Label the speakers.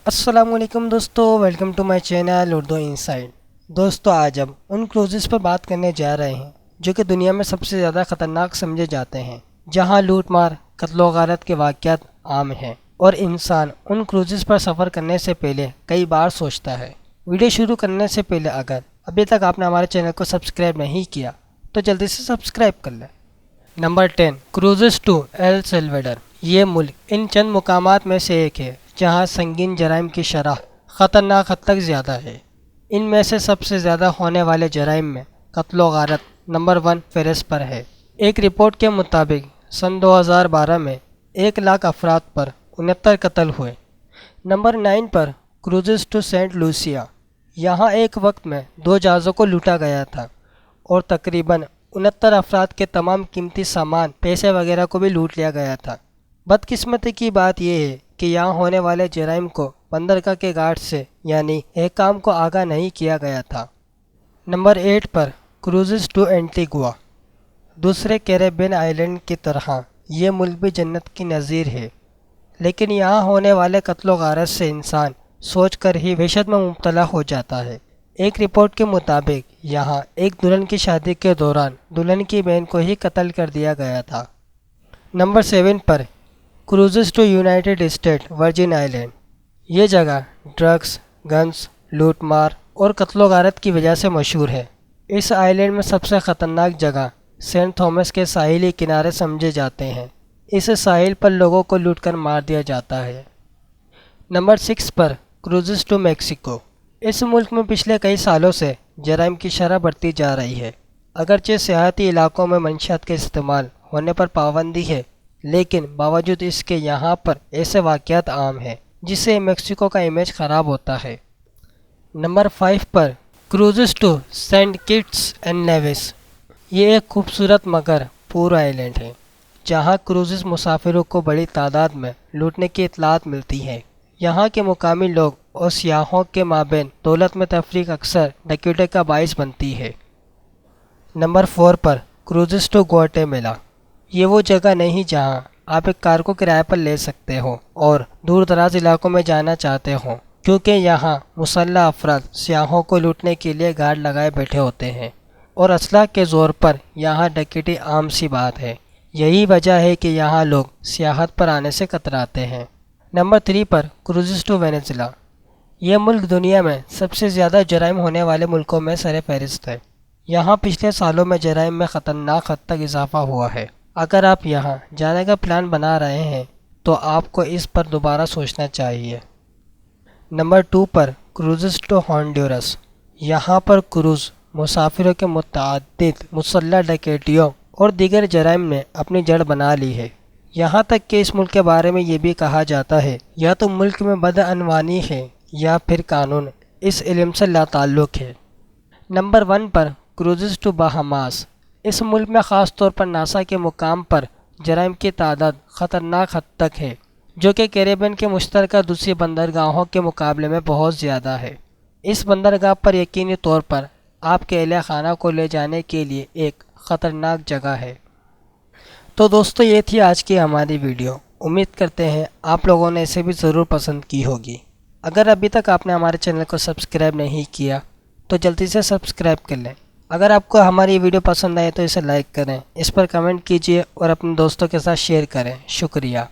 Speaker 1: अस्सलामुअलैकुम दोस्तों, welcome to my channel Urdu inside. दोस्तों, आज हम उन क्रूज़ेस पर बात करने जा रहे हैं जो कि दुनिया में सबसे ज़्यादा ख़तरनाक समझे जाते हैं, जहां लूट मार कत्ल व गारत के वाक़यात आम हैं और इंसान उन क्रूज़ेस पर सफ़र करने से पहले कई बार सोचता है। वीडियो शुरू करने से पहले अगर अभी तक आपने हमारे चैनल को सब्सक्राइब नहीं किया तो जल्दी से सब्सक्राइब कर लें। Number 10, cruises to El Salvador. ये मुल्क इन चंद मुकामात में से एक है जहाँ संगीन जराइम की शरह ख़तरनाक हद तक ज़्यादा है। इनमें से सबसे ज़्यादा होने वाले जराइम में कत्ल व गारत नंबर 1 फेरिस्त पर है। एक रिपोर्ट के मुताबिक सन 2012 में 1 लाख अफराद पर 69 कत्ल हुए। नंबर 9 पर क्रूज़ेस टू सेंट लूसिया। यहाँ एक वक्त में 2 जहाज़ों को लूटा गया था और तकरीबन 69 अफराद के तमाम कीमती सामान, पैसे वगैरह को भी लूट लिया गया था। बदकिस्मती की बात यह है कि यहाँ होने वाले जराइम को बंदरगाह के गार्ड से यानी काम को आगाह नहीं किया गया था। नंबर 8 पर क्रूज़ेस टू एंटीगुआ। दूसरे कैरेबियन आइलैंड की तरह ये मुल्क भी जन्नत की नज़ीर है, लेकिन यहाँ होने वाले कत्ल व गारत से इंसान सोच कर ही वहशत में मुब्तला हो जाता है। एक रिपोर्ट के मुताबिक यहाँ एक दुल्हन की शादी के दौरान दुल्हन की बहन को ही कत्ल कर दिया गया था। नंबर 7 पर cruises to United State Virgin Island. ये जगह ड्रग्स, गन्स, लूट मार और कत्ल व गारत की वजह से मशहूर है। इस आइलैंड में सबसे ख़तरनाक जगह सेंट थॉमस के साहिली किनारे समझे जाते हैं। इस साहिल पर लोगों को लूट कर मार दिया जाता है। नंबर 6 पर क्रूज़ेस टू मैक्सिको। इस मुल्क में पिछले कई सालों से जराइम की शरह बढ़ती जा रही है। अगरचे सियाहती इलाकों में मंशियात के इस्तेमाल होने पर पाबंदी है, लेकिन बावजूद इसके यहाँ पर ऐसे वाक़यात आम हैं जिससे मैक्सिको का इमेज ख़राब होता है। नंबर 5 पर cruises to Saint Kitts and Nevis. ये एक खूबसूरत मगर पूरा आइलैंड है जहाँ क्रूज़ेस मुसाफिरों को बड़ी तादाद में लूटने की इतलात मिलती है। यहाँ के मुकामी लोग और सियाहों के माबैन दौलत में तफरीक अक्सर डकैती का बाइस बनती है। नंबर 4 पर क्रूज़ेस टू ग्वाटेमाला। ये वो जगह नहीं जहाँ आप एक कार को किराए पर ले सकते हो और दूर दराज इलाकों में जाना चाहते हो, क्योंकि यहाँ मुसल्लह अफराद सियाहों को लूटने के लिए गार्ड लगाए बैठे होते हैं और असलाह के ज़ोर पर यहाँ डकैती आम सी बात है। यही वजह है कि यहाँ लोग सियाहत पर आने से कतराते हैं। नंबर 3 पर क्रूज़ेस टू वेनेजुला। यह मुल्क दुनिया में सबसे ज़्यादा जराइम होने वाले मुल्कों में सर फहरिस्त है। यहाँ पिछले सालों में जराइम में ख़तरनाक हद तक इजाफ़ा हुआ है। अगर आप यहाँ जाने का प्लान बना रहे हैं तो आपको इस पर दोबारा सोचना चाहिए। नंबर 2 पर क्रूज़ेस टू होंडुरस। यहाँ पर क्रूज़ मुसाफिरों के मुतअद्दिद मुसल्लह डकैतियों और दीगर जराइम ने अपनी जड़ बना ली है। यहाँ तक कि इस मुल्क के बारे में ये भी कहा जाता है या तो मुल्क में बदअनवानी है या फिर कानून इस इल्म से लाताल्लुक़ है। नंबर 1 पर क्रूज़ेस टू बहामास। इस मुल्क में ख़ास तौर पर नासा के मुकाम पर जराइम की तादाद ख़तरनाक हद तक है, जो कि कैरेबियन के मुश्तरका दूसरी बंदरगाहों के मुकाबले में बहुत ज़्यादा है। इस बंदरगाह पर यकीनी तौर पर आपके अहले खाना को ले जाने के लिए एक ख़तरनाक जगह है। तो दोस्तों, ये थी आज की हमारी वीडियो। उम्मीद करते हैं आप लोगों ने इसे भी ज़रूर पसंद की होगी। अगर अभी तक आपने हमारे चैनल को सब्सक्राइब नहीं किया तो जल्दी से सब्सक्राइब कर लें। अगर आपको हमारी वीडियो पसंद आए तो इसे लाइक करें, इस पर कमेंट कीजिए और अपने दोस्तों के साथ शेयर करें। शुक्रिया।